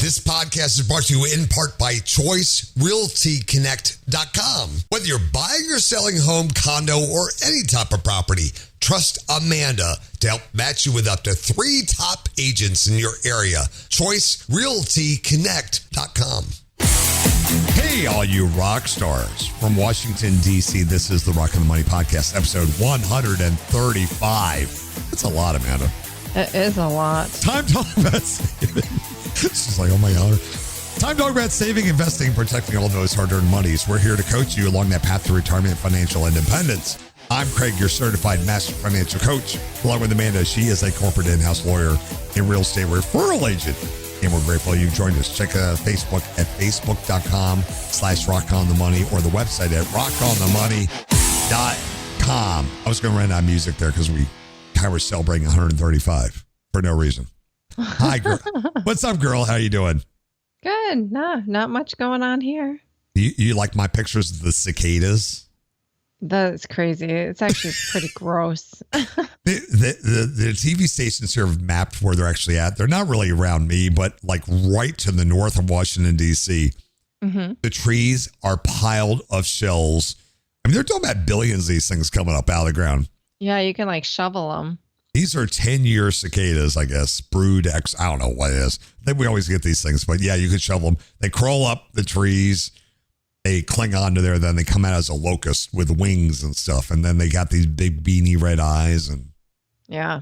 This podcast is brought to you in part by ChoiceRealtyConnect.com. Whether you're buying or selling home, condo, or any type of property, trust Amanda to help match you with up to 3 top agents in your area. ChoiceRealtyConnect.com. Hey, all you rock stars from Washington, D.C. This is the Rock on the Money Podcast, episode 135. That's a lot, Amanda. It is a lot. Time to talk about saving. It's just like, oh my God. Time to talk about saving, investing, and protecting all those hard-earned monies. We're here to coach you along that path to retirement and financial independence. I'm Craig, your certified master financial coach. Along with Amanda, she is a corporate in-house lawyer and real estate referral agent. And we're grateful you joined us. Check Facebook at facebook.com/rockonthemoney or the website at rockonthemoney.com. I was going to run out of music there because we kind of were celebrating 135 for no reason. Hi, girl. What's up, girl? How you doing? Good. No, not much going on here. You like my pictures of the cicadas? That's crazy. It's actually pretty gross. The TV stations here have mapped where they're actually at. They're not really around me, but like right to the north of Washington, D.C. Mm-hmm. The trees are piled of shells. I mean, they're talking about billions of these things coming up out of the ground. Yeah, you can like shovel them. These are 10-year cicadas, I guess. Brood X, I don't know what it is. I think we always get these things, but yeah, you could shovel them. They crawl up the trees. They cling on to there. Then they come out as a locust with wings and stuff. And then they got these big beanie red eyes. And yeah.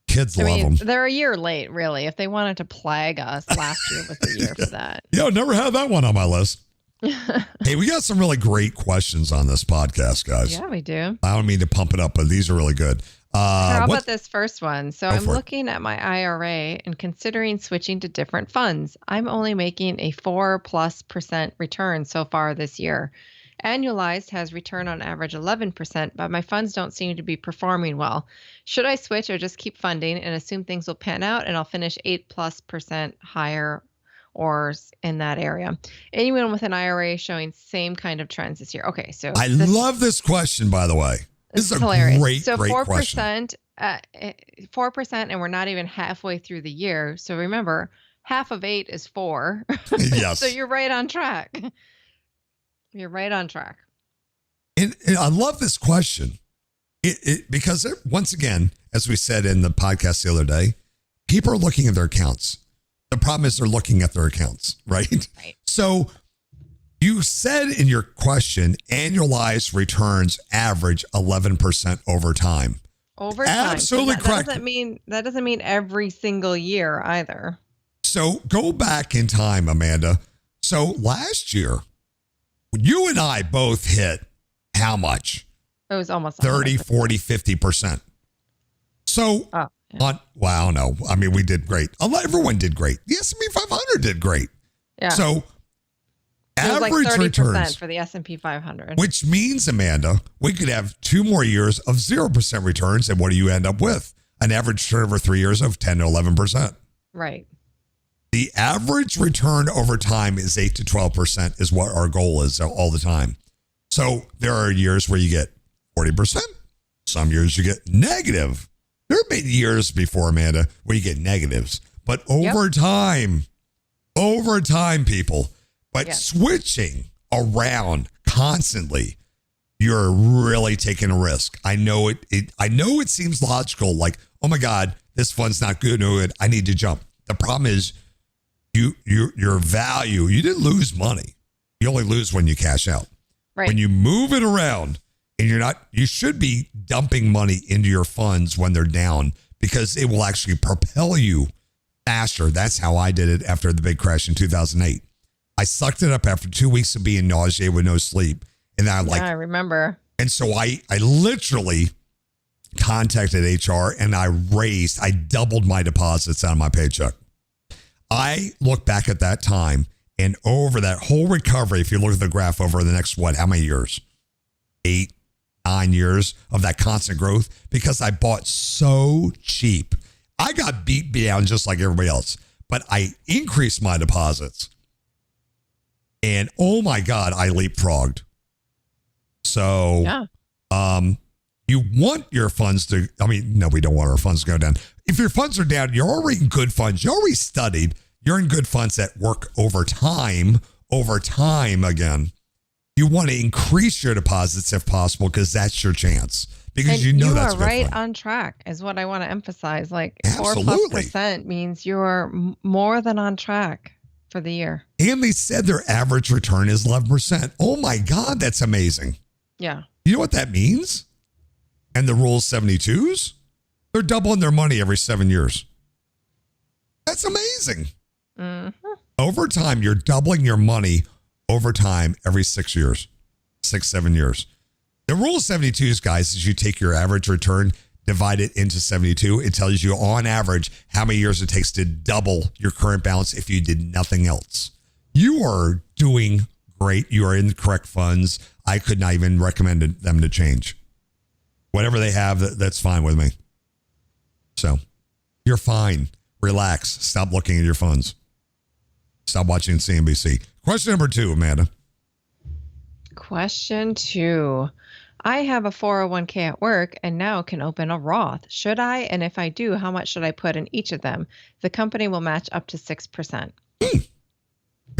Kids love them. They're a year late, really. If they wanted to plague us, last year was the year for that. Yeah, never had that one on my list. Hey, we got some really great questions on this podcast, guys. Yeah, we do. I don't mean to pump it up, but these are really good. How about this first one? So I'm looking at my IRA and considering switching to different funds. I'm only making a 4+% return so far this year. Annualized has return on average 11%, but my funds don't seem to be performing well. Should I switch or just keep funding and assume things will pan out and I'll finish 8+% higher or in that area? Anyone with an IRA showing same kind of trends this year? Okay, so I love this question, by the way. This is hilarious. Great 4%, question. 4%, and we're not even halfway through the year. So remember, half of 8 is 4. Yes. So you're right on track. You're right on track. And I love this question because once again, as we said in the podcast the other day, people are looking at their accounts. The problem is they're looking at their accounts, right? Right. So you said in your question, annualized returns average 11% over time. Over time. Absolutely correct. That doesn't mean every single year either. So go back in time, Amanda. So last year, you and I both hit how much? It was almost 30, 40, 50%. So I don't know. I mean, we did great. Everyone did great. The S&P 500 did great. Yeah. So average like 30% returns for the S&P 500. Which means, Amanda, we could have 2 more years of 0% returns. And what do you end up with? An average return over 3 years of 10 to 11%. Right. The average return over time is 8 to 12% is what our goal is all the time. So there are years where you get 40%. Some years you get negative. There have been years before, Amanda, where you get negatives. But over time, people, but switching around constantly, you're really taking a risk. I know it seems logical, like, oh my God, this fund's not good. I need to jump. The problem is your value, you didn't lose money. You only lose when you cash out. Right. When you move it around and you should be dumping money into your funds when they're down because it will actually propel you faster. That's how I did it after the big crash in 2008. I sucked it up after 2 weeks of being nauseated with no sleep. And I remember. And so I literally contacted HR and I doubled my deposits out of my paycheck. I look back at that time and over that whole recovery, if you look at the graph over the next, how many years? 8, 9 years of that constant growth because I bought so cheap. I got beat down just like everybody else, but I increased my deposits. And oh my God, I leapfrogged. So, you want your funds no, we don't want our funds to go down. If your funds are down, you're already in good funds. You already studied. You're in good funds that work over time again. You want to increase your deposits if possible because that's your chance. Because and that's you are right on track is what I want to emphasize. Like Absolutely. 4+% means you're more than on track for the year. And they said their average return is 11%. Oh my God, that's amazing. Yeah. You know what that means? And the rule is 72s? They're doubling their money every 7 years. That's amazing. Mm-hmm. Over time, you're doubling your money over time every 6 years, 7 years. The rule of 72s, guys, is you take your average return, divide it into 72. It tells you on average how many years it takes to double your current balance if you did nothing else. You are doing great. You are in the correct funds. I could not even recommend them to change. Whatever they have, that's fine with me. So you're fine. Relax. Stop looking at your funds. Stop watching CNBC. Question number 2, Amanda. Question 2. I have a 401k at work and now can open a Roth. Should I? And if I do, how much should I put in each of them? The company will match up to 6%. There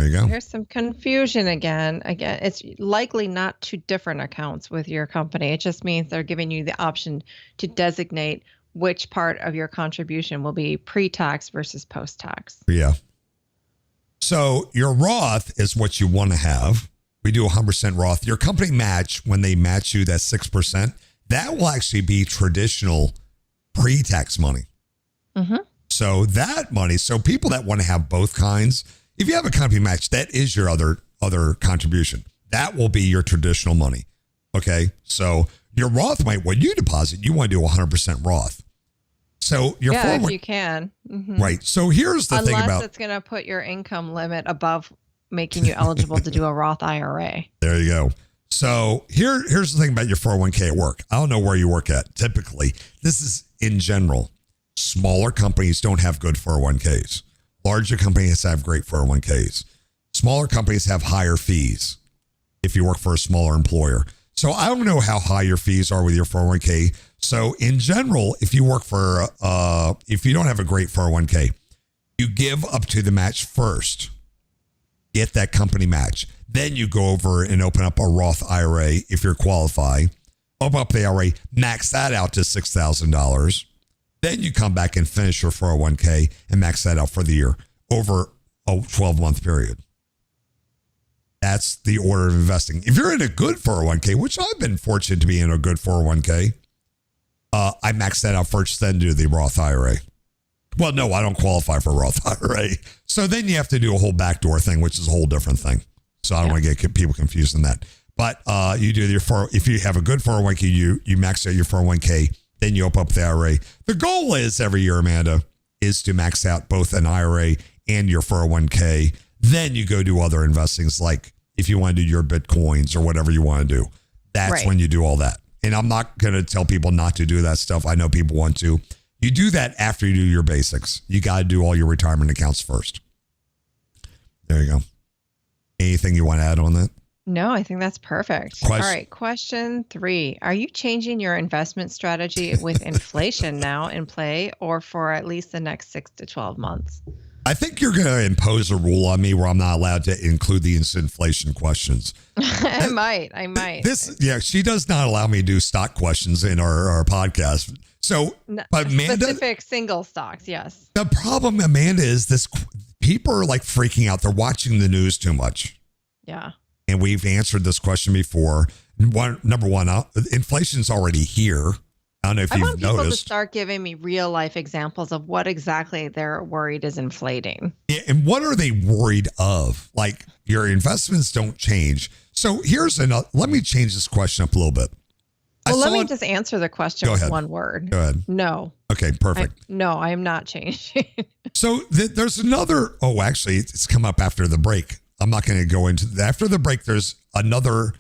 you go. Here's some confusion again. It's likely not 2 different accounts with your company. It just means they're giving you the option to designate which part of your contribution will be pre-tax versus post-tax. Yeah. So your Roth is what you want to have. We do 100% Roth. Your company match, when they match you that 6%, that will actually be traditional pre-tax money. Mm-hmm. So that money, so people that want to have both kinds, if you have a company match, that is your other contribution. That will be your traditional money. Okay. So your Roth might, when you deposit, you want to do 100% Roth. So your if you can. Mm-hmm. Right. So here's the thing about. Unless it's going to put your income limit above making you eligible to do a Roth IRA. There you go. So here's the thing about your 401k at work. I don't know where you work at. Typically, this is in general. Smaller companies don't have good 401ks. Larger companies have great 401ks. Smaller companies have higher fees if you work for a smaller employer. So I don't know how high your fees are with your 401k. So in general, if you work for, if you don't have a great 401k, you give up to the match first. Get that company match. Then you go over and open up a Roth IRA if you're qualified. Open up the IRA, max that out to $6,000. Then you come back and finish your 401k and max that out for the year over a 12-month period. That's the order of investing. If you're in a good 401k, which I've been fortunate to be in a good 401k, I max that out first, then do the Roth IRA. Well, no, I don't qualify for Roth IRA. So then you have to do a whole backdoor thing, which is a whole different thing. So I don't want to get people confused in that. But you do if you have a good 401k, you max out your 401k, then you open up the IRA. The goal is every year, Amanda, is to max out both an IRA and your 401k. Then you go do other investings, like if you want to do your Bitcoins or whatever you want to do. That's when you do all that. And I'm not going to tell people not to do that stuff. I know people want to. You do that after you do your basics. You got to do all your retirement accounts first. There you go. Anything you want to add on that? No, I think that's perfect. All right. Question 3. Are you changing your investment strategy with inflation now in play or for at least the next 6 to 12 months? I think you're going to impose a rule on me where I'm not allowed to include the inflation questions. I might. She does not allow me to do stock questions in our podcast. So, but Amanda, specific single stocks, yes. The problem, Amanda, is this: people are like freaking out. They're watching the news too much. Yeah. And we've answered this question before. Number one, inflation's already here. I don't know if you've noticed. I want people to start giving me real life examples of what exactly they're worried is inflating. Yeah, and what are they worried of? Like, your investments don't change. So here's another. Let me change this question up a little bit. Well, let me just answer the question with one word. Go ahead. No. Okay, perfect. No, I am not changing. So there's another. Oh, actually, it's come up after the break. I'm not going to go into after the break. There's another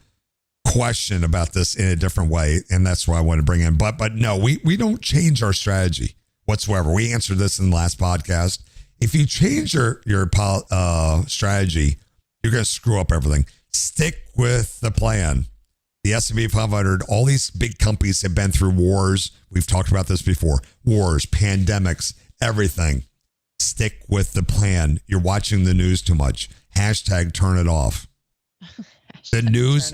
question about this in a different way, and that's why I want to bring in. But no, we don't change our strategy whatsoever. We answered this in the last podcast. If you change your strategy, you're going to screw up everything. Stick with the plan. The S&P 500, all these big companies have been through wars. We've talked about this before. Wars, pandemics, everything. Stick with the plan. You're watching the news too much. Hashtag turn it off. The news,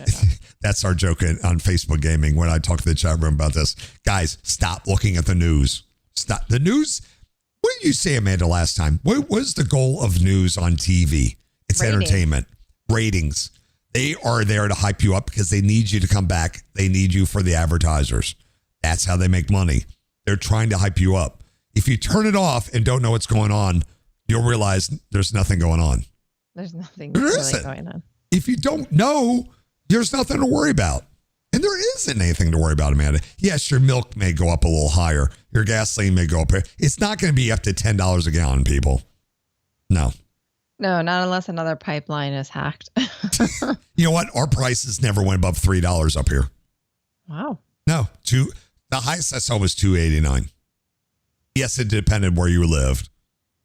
that's our joke on Facebook Gaming when I talk to the chat room about this. Guys, stop looking at the news. Stop. The news, what did you say, Amanda, last time? What was the goal of news on TV? It's entertainment. Ratings. They are there to hype you up because they need you to come back. They need you for the advertisers. That's how they make money. They're trying to hype you up. If you turn it off and don't know what's going on, you'll realize there's nothing going on. There's nothing really going on. If you don't know, there's nothing to worry about. And there isn't anything to worry about, Amanda. Yes, your milk may go up a little higher. Your gasoline may go up. It's not going to be up to $10 a gallon, people. No. No, not unless another pipeline is hacked. You know what? Our prices never went above $3 up here. Wow. No, the highest I saw was $2.89. Yes, it depended where you lived,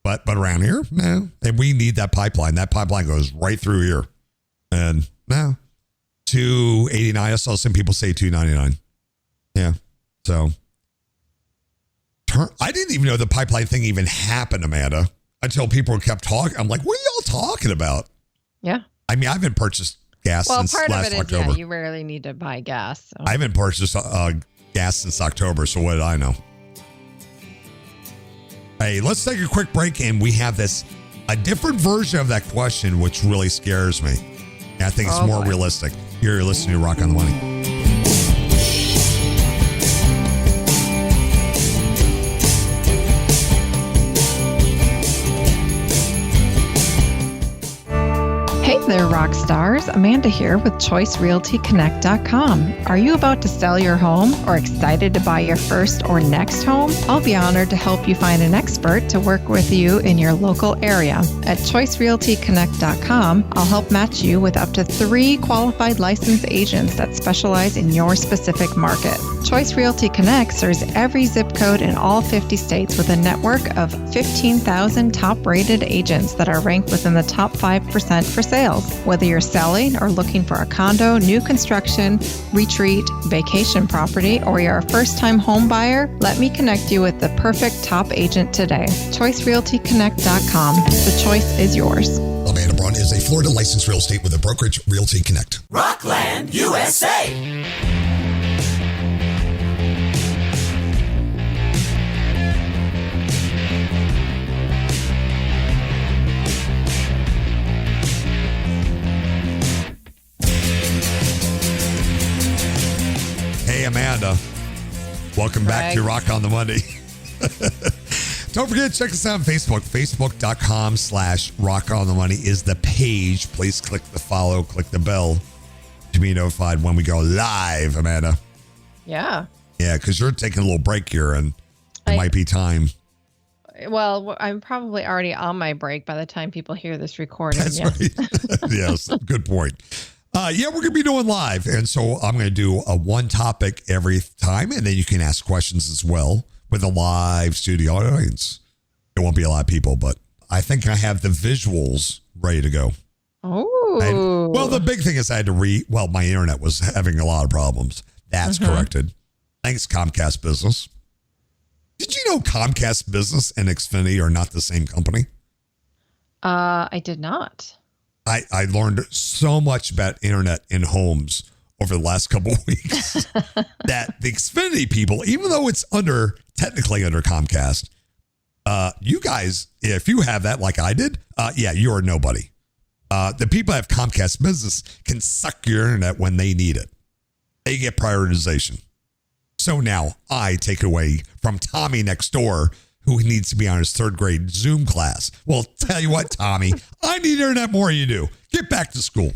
but around here, no. And we need that pipeline. That pipeline goes right through here, and no, $2.89. I saw some people say $2.99. Yeah, so I didn't even know the pipeline thing even happened, Amanda, until people kept talking. I'm like, what are y'all talking about? Yeah. I mean, I haven't purchased gas since last October. Part of it is, you rarely need to buy gas. So. I haven't purchased gas since October, so what did I know? Hey, let's take a quick break, and we have a different version of that question, which really scares me. And I think it's more realistic. You're listening to Rock on the Money. Hey there, rock stars. Amanda here with ChoiceRealtyConnect.com. Are you about to sell your home or excited to buy your first or next home? I'll be honored to help you find an expert to work with you in your local area. At ChoiceRealtyConnect.com, I'll help match you with up to 3 qualified licensed agents that specialize in your specific market. Choice Realty Connect serves every zip code in all 50 states with a network of 15,000 top-rated agents that are ranked within the top 5% for sales. Whether you're selling or looking for a condo, new construction, retreat, vacation property, or you're a first-time home buyer, let me connect you with the perfect top agent today. ChoiceRealtyConnect.com. The choice is yours. Amanda Braun is a Florida licensed real estate with a brokerage, Realty Connect. Rockland, USA. Hey, Amanda. Welcome back to Rock on the Money. Don't forget to check us out on Facebook. Facebook.com/Rock on the Money is the page. Please click the follow, click the bell to be notified when we go live, Amanda. Yeah. Yeah, because you're taking a little break here and it might be time. Well, I'm probably already on my break by the time people hear this recording. That's right. Yes, good point. Yeah, we're going to be doing live. And so I'm going to do a one topic every time. And then you can ask questions as well with a live studio audience. It won't be a lot of people, but I think I have the visuals ready to go. Oh. Well, the big thing is I had to my internet was having a lot of problems. That's corrected. Thanks, Comcast Business. Did you know Comcast Business and Xfinity are not the same company? I did not. I learned so much about internet in homes over the last couple of weeks that the Xfinity people, even though it's technically under Comcast, you guys, if you have that like I did, you're nobody. The people that have Comcast Business can suck your internet when they need it. They get prioritization. So now I take it away from Tommy next door, who needs to be on his 3rd grade Zoom class. Well, tell you what, Tommy, I need internet more than you do. Get back to school.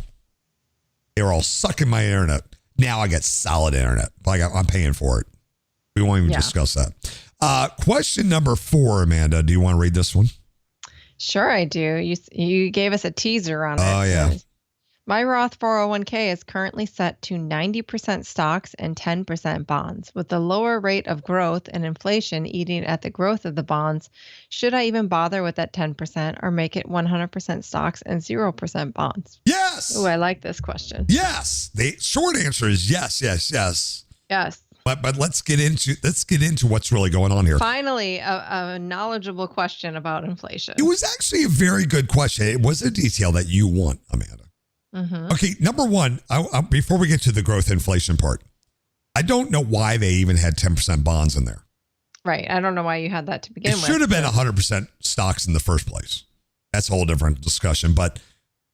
They were all sucking my internet. Now I get solid internet. I'm paying for it. We won't even discuss that. Question number 4, Amanda. Do you want to read this one? Sure, I do. You gave us a teaser on it. Oh, yeah. My Roth 401k is currently set to 90% stocks and 10% bonds. With the lower rate of growth and inflation eating at the growth of the bonds, should I even bother with that 10% or make it 100% stocks and 0% bonds? Yes. Oh, I like this question. Yes. The short answer is yes, yes, yes. Yes. But let's get into what's really going on here. Finally, a knowledgeable question about inflation. It was actually a very good question. It was a detail that you want, Amanda. Mm-hmm. Okay, number one, before we get to the growth inflation part, I don't know why they even had 10% bonds in there. Right. I don't know why you had that to begin with. It should have been 100% stocks in the first place. That's a whole different discussion. But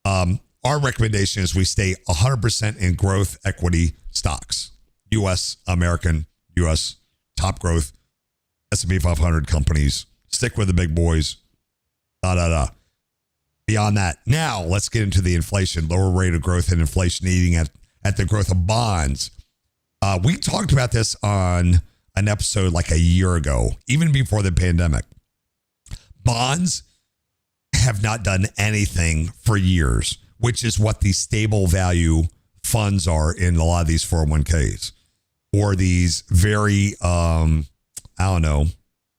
our recommendation is we stay 100% in growth equity stocks. U.S., American, U.S., top growth, S&P 500 companies. Stick with the big boys. Beyond that, now let's get into the inflation, lower rate of growth and inflation eating at the growth of bonds. We talked about this on an episode like a year ago, even before the pandemic. Bonds have not done anything for years, which is what the stable value funds are in a lot of these 401ks. Or these very, I don't know,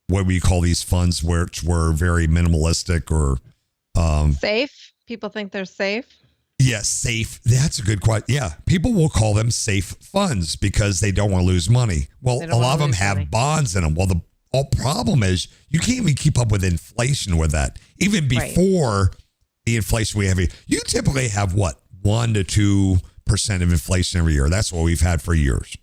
what we call these funds, which were very minimalistic or safe. People think they're safe. Yes, safe. That's a good question. Yeah, people will call them safe funds because they don't want to lose money. Well, a lot of them have bonds in them. Well, the problem is you can't even keep up with inflation with that. Even before the inflation we have here, you typically have what, 1 to 2% of inflation every year. That's what we've had for years.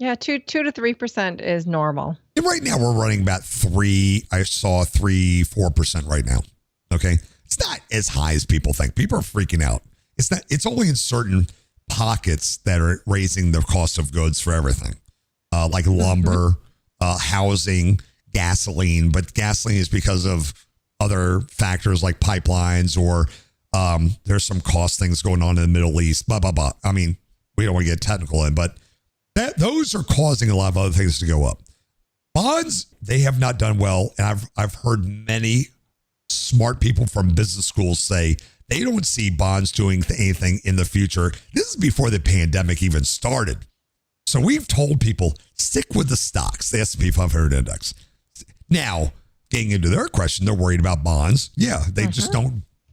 Yeah, 2 to 3% is normal. And right now we're running about 4% right now. Okay. It's not as high as people think. People are freaking out. It's only in certain pockets that are raising the cost of goods for everything. Like lumber, housing, gasoline, but gasoline is because of other factors like pipelines or there's some cost things going on in the Middle East, blah, blah, blah. I mean, we don't want to get technical in, but those are causing a lot of other things to go up. Bonds, they have not done well. And I've heard many smart people from business schools say they don't see bonds doing anything in the future. This is before the pandemic even started. So we've told people, stick with the stocks, the S&P 500 index. Now, getting into their question, they're worried about bonds. Yeah, they just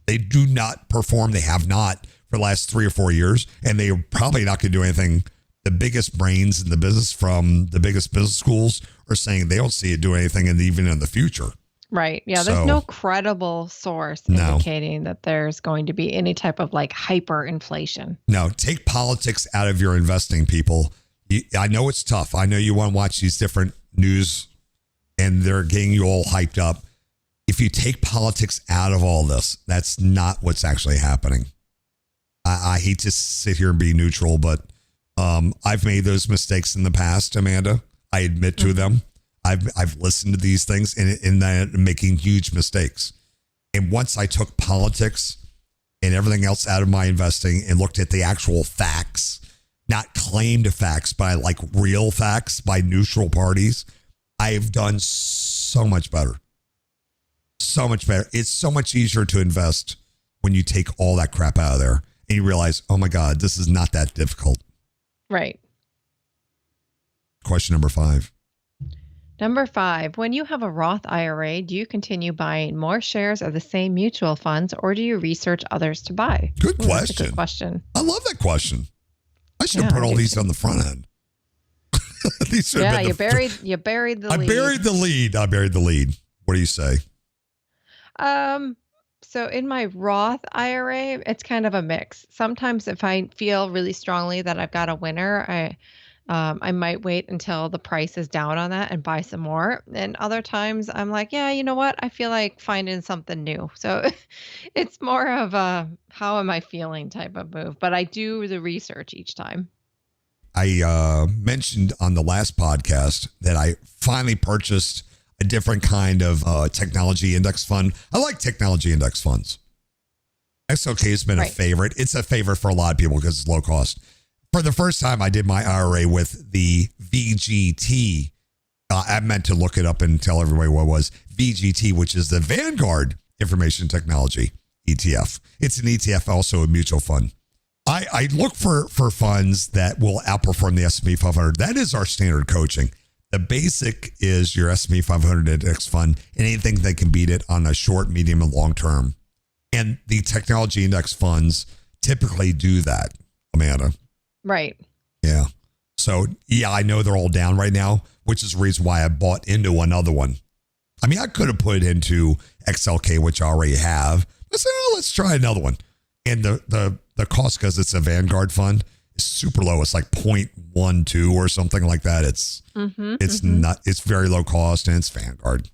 they do not perform. They have not for the last 3 or 4 years. And they are probably not going to do anything. The biggest brains in the business from the biggest business schools are saying they don't see it doing anything even in the future. Right. Yeah. There's no credible source indicating that there's going to be any type of like hyperinflation. No, take politics out of your investing, people. I know it's tough. I know you want to watch these different news and they're getting you all hyped up. If you take politics out of all this, that's not what's actually happening. I hate to sit here and be neutral, but I've made those mistakes in the past, Amanda. I admit to them. I've listened to these things and I'm making huge mistakes. And once I took politics and everything else out of my investing and looked at the actual facts, not claimed facts, but like real facts by neutral parties, I've done so much better. So much better. It's so much easier to invest when you take all that crap out of there and you realize, oh my God, this is not that difficult. Right. Question number 5. Number 5, when you have a Roth IRA, do you continue buying more shares of the same mutual funds or do you research others to buy? Good question. That's a good question. I love that question. I should have put all these on the front end. You buried the lead. I buried the lead. What do you say? So in my Roth IRA, it's kind of a mix. Sometimes if I feel really strongly that I've got a winner, I might wait until the price is down on that and buy some more. And other times I'm like, yeah, you know what? I feel like finding something new. So it's more of a how am I feeling type of move. But I do the research each time. I mentioned on the last podcast that I finally purchased a different kind of technology index fund. I like technology index funds. XOK has been a favorite. It's a favorite for a lot of people because it's low cost. For the first time, I did my IRA with the VGT. I meant to look it up and tell everybody what it was. VGT, which is the Vanguard Information Technology ETF. It's an ETF, also a mutual fund. I look for funds that will outperform the S&P 500. That is our standard coaching. The basic is your S&P 500 index fund and anything that can beat it on a short, medium, and long term. And the technology index funds typically do that, Amanda. Right. Yeah. So yeah, I know they're all down right now, which is the reason why I bought into another one. I mean, I could have put it into XLK, which I already have. I said, oh, let's try another one. And the cost, because it's a Vanguard fund, is super low. It's like 0.12 or something like that. It's not. It's very low cost, and it's Vanguard.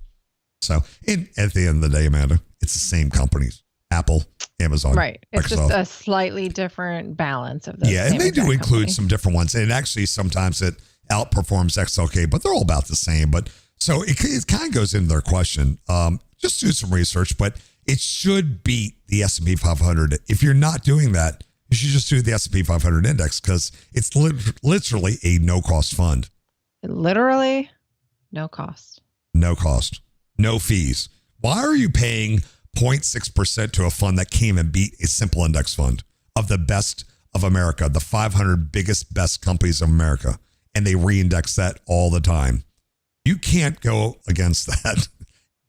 So, at the end of the day, Amanda, it's the same companies: Apple, Amazon, right? It's Microsoft. just a slightly different balance of those. Yeah, and they do include companies. some different ones, and actually sometimes it outperforms XLK, but they're all about the same. But so it kind of goes into their question. Just do some research, but it should beat the S&P 500. If you're not doing that, you should just do the S&P 500 index because it's literally a no-cost fund. Literally, no cost. No cost. No fees. Why are you paying 0.6% to a fund that came and beat a simple index fund of the best of America, the 500 biggest, best companies of America, and they reindex that all the time? You can't go against that.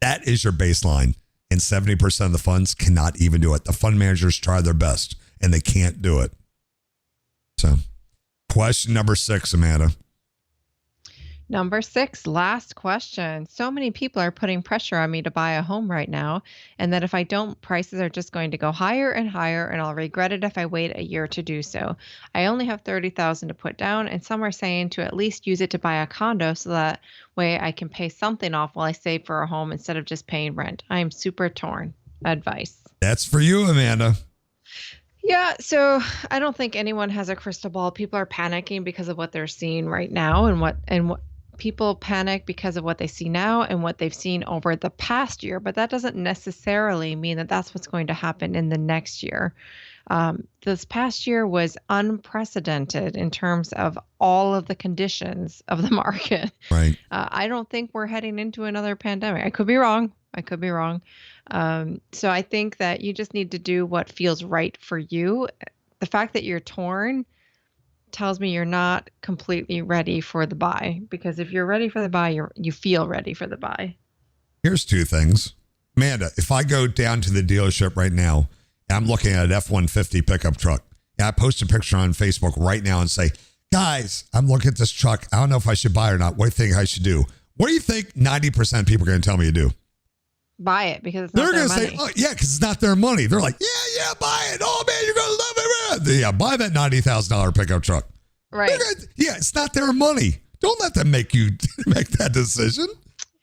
That is your baseline. And 70% of the funds cannot even do it. The fund managers try their best, and they can't do it. So, question number 6, Amanda. Number 6, last question. So many people are putting pressure on me to buy a home right now, and that if I don't, prices are just going to go higher and higher, and I'll regret it if I wait a year to do so. I only have $30,000 to put down, and some are saying to at least use it to buy a condo so that way I can pay something off while I save for a home instead of just paying rent. I am super torn. Advice. That's for you, Amanda. Yeah, so I don't think anyone has a crystal ball. People are panicking because of what they're seeing right now, and what people panic because of what they see now and what they've seen over the past year, but that doesn't necessarily mean that that's what's going to happen in the next year. This past year was unprecedented in terms of all of the conditions of the market. Right. I don't think we're heading into another pandemic. I could be wrong. So I think that you just need to do what feels right for you. The fact that you're torn tells me you're not completely ready for the buy, because if you're ready for the buy, you feel ready for the buy. Here's 2 things. Amanda, if I go down to the dealership right now, and I'm looking at an F-150 pickup truck, and I post a picture on Facebook right now and say, guys, I'm looking at this truck. I don't know if I should buy it or not. What do you think I should do? What do you think 90% of people are going to tell me to do? Buy it, because it's not their money. They're going to say, oh, yeah, because it's not their money. They're like, yeah, buy it. Oh, man, you're going to love it. Yeah, buy that $90,000 pickup truck. Right. Yeah, it's not their money. Don't let them make you make that decision.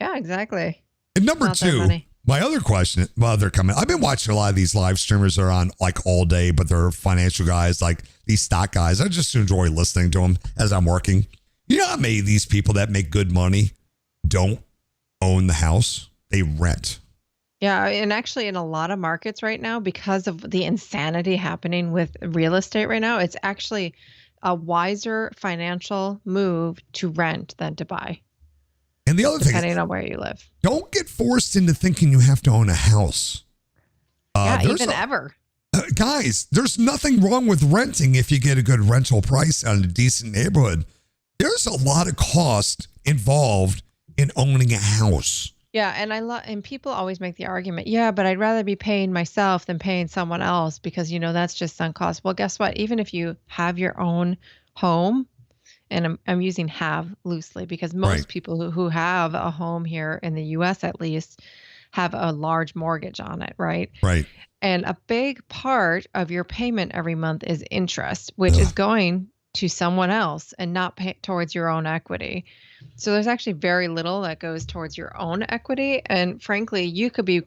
Yeah, exactly. And number 2, my other question, they're coming. I've been watching a lot of these live streamers. They're on like all day, but they're financial guys, like these stock guys. I just enjoy listening to them as I'm working. You know how many of these people that make good money don't own the house? They rent. Yeah, and actually in a lot of markets right now, because of the insanity happening with real estate right now, it's actually a wiser financial move to rent than to buy. And the other thing, depending on where you live, don't get forced into thinking you have to own a house. Ever. Guys, there's nothing wrong with renting if you get a good rental price on a decent neighborhood. There's a lot of cost involved in owning a house. Yeah, and people always make the argument, yeah, but I'd rather be paying myself than paying someone else because, that's just sunk cost. Well, guess what? Even if you have your own home, and I'm using have loosely because most people who have a home here in the U.S. at least have a large mortgage on it, right? Right. And a big part of your payment every month is interest, which is going to someone else and not pay towards your own equity. So there's actually very little that goes towards your own equity. And frankly, you could be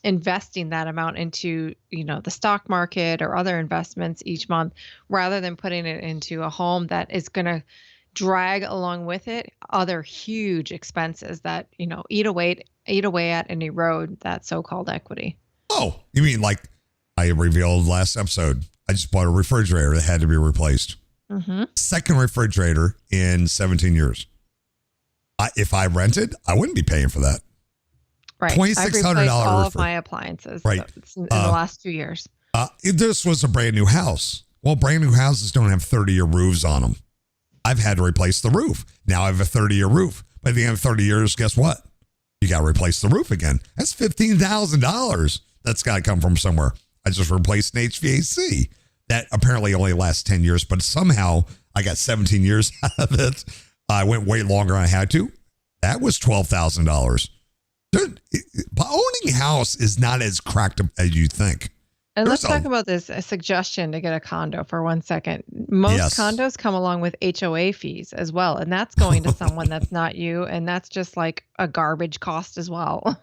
investing that amount into, the stock market or other investments each month rather than putting it into a home that is going to drag along with it other huge expenses that, eat away at and erode that so-called equity. Oh, you mean like I revealed last episode, I just bought a refrigerator that had to be replaced. Mm-hmm. Second refrigerator in 17 years. If I rented, I wouldn't be paying for that. Right. $2,600 all of my appliances in the last 2 years. This was a brand new house. Well, brand new houses don't have 30-year roofs on them. I've had to replace the roof. Now I have a 30-year roof. By the end of 30 years, guess what? You got to replace the roof again. That's $15,000. That's got to come from somewhere. I just replaced an HVAC that apparently only lasts 10 years, but somehow I got 17 years out of it. I went way longer than I had to. That was $12,000. Owning a house is not as cracked up as you think. And let's talk about this a suggestion to get a condo for 1 second. Most condos come along with HOA fees as well. And that's going to someone that's not you. And that's just like a garbage cost as well.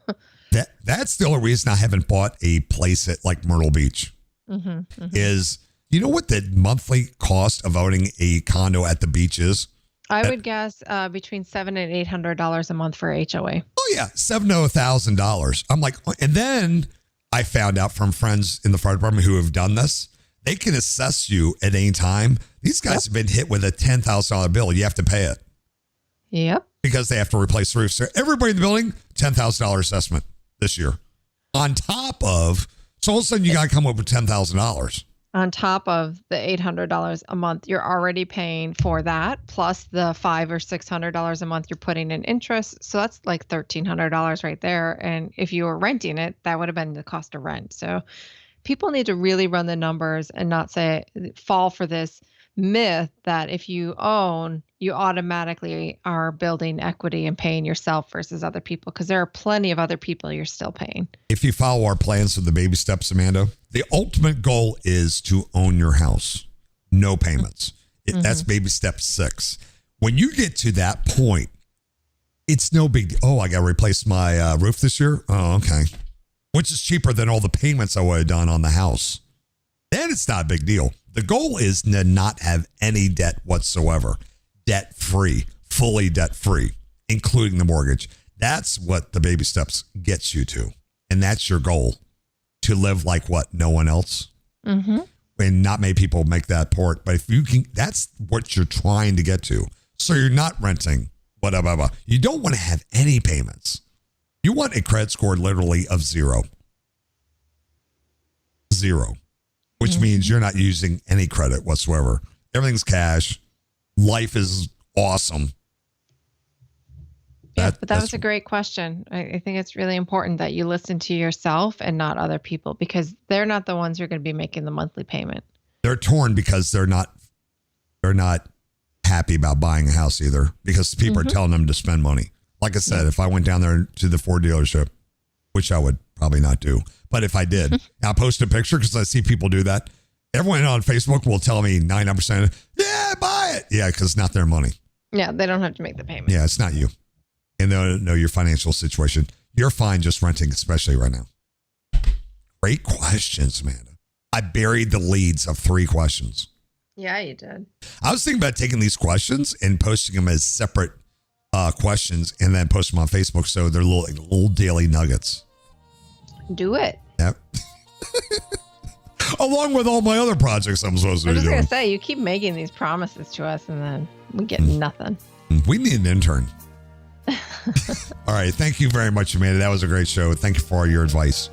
That's the only reason I haven't bought a place at like Myrtle Beach is, you know what the monthly cost of owning a condo at the beach is? I would guess between $700 and $800 a month for HOA. Oh yeah, $7,000 to $1,000. I'm like, and then I found out from friends in the fire department who have done this, they can assess you at any time. These guys have been hit with a $10,000 bill. You have to pay it. Yep. Because they have to replace the roof. So everybody in the building, $10,000 assessment this year. On top of, so all of a sudden you got to come up with $10,000. On top of the $800 a month, you're already paying for that, plus the $500 or $600 a month you're putting in interest. So that's like $1,300 right there. And if you were renting it, that would have been the cost of rent. So people need to really run the numbers and not fall for this myth that if you own, you automatically are building equity and paying yourself versus other people, because there are plenty of other people you're still paying. If you follow our plans with the baby steps, Amanda, the ultimate goal is to own your house. No payments. That's baby step 6. When you get to that point, it's no big deal. Oh, I got to replace my roof this year? Oh, okay. Which is cheaper than all the payments I would have done on the house. Then it's not a big deal. The goal is to not have any debt whatsoever. Debt-free, fully debt-free, including the mortgage. That's what the baby steps gets you to. And that's your goal, to live like what? No one else? And not many people make that port. But if you can, that's what you're trying to get to. So you're not renting, whatever. You don't want to have any payments. You want a credit score literally of 0. 0. Which means you're not using any credit whatsoever. Everything's cash. Life is awesome. Yeah, but that was a great question. I think it's really important that you listen to yourself and not other people, because they're not the ones who are going to be making the monthly payment. They're torn because they're not happy about buying a house either, because people are telling them to spend money. Like I said, if I went down there to the Ford dealership, which I would probably not do, but if I did, I'll post a picture because I see people do that. Everyone on Facebook will tell me 99%, yeah, buy it. Yeah, because it's not their money. Yeah, they don't have to make the payment. Yeah, it's not you. And they don't know your financial situation. You're fine just renting, especially right now. Great questions, Amanda. I buried the leads of 3 questions. Yeah, you did. I was thinking about taking these questions and posting them as separate questions and then post them on Facebook so they're little daily nuggets. Do it. Yep. Along with all my other projects I'm supposed to be doing. I was just going to say, you keep making these promises to us and then we get nothing. We need an intern. All right. Thank you very much, Amanda. That was a great show. Thank you for all your advice.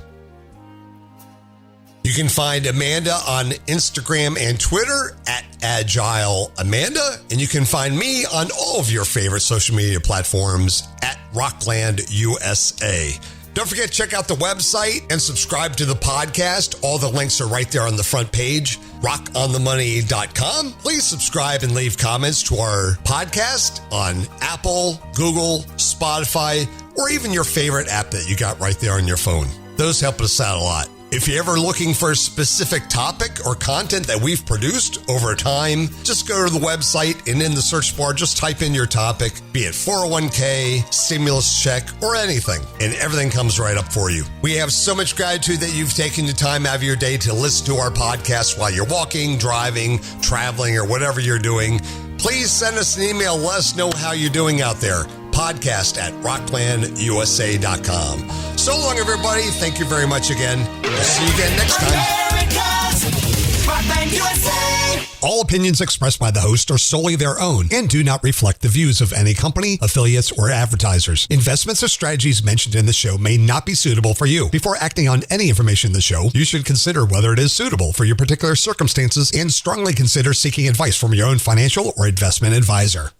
You can find Amanda on Instagram and Twitter at Agile Amanda. And you can find me on all of your favorite social media platforms at Rockland USA. Don't forget to check out the website and subscribe to the podcast. All the links are right there on the front page, rockonthemoney.com. Please subscribe and leave comments to our podcast on Apple, Google, Spotify, or even your favorite app that you got right there on your phone. Those help us out a lot. If you're ever looking for a specific topic or content that we've produced over time, just go to the website and in the search bar, just type in your topic, be it 401k, stimulus check, or anything, and everything comes right up for you. We have so much gratitude that you've taken the time out of your day to listen to our podcast while you're walking, driving, traveling, or whatever you're doing. Please send us an email. Let us know how you're doing out there. Podcast at rocklandusa.com. So long, everybody. Thank you very much again. We'll see you again next time. Rockland USA. All opinions expressed by the host are solely their own and do not reflect the views of any company, affiliates, or advertisers. Investments or strategies mentioned in the show may not be suitable for you. Before acting on any information in the show, you should consider whether it is suitable for your particular circumstances and strongly consider seeking advice from your own financial or investment advisor.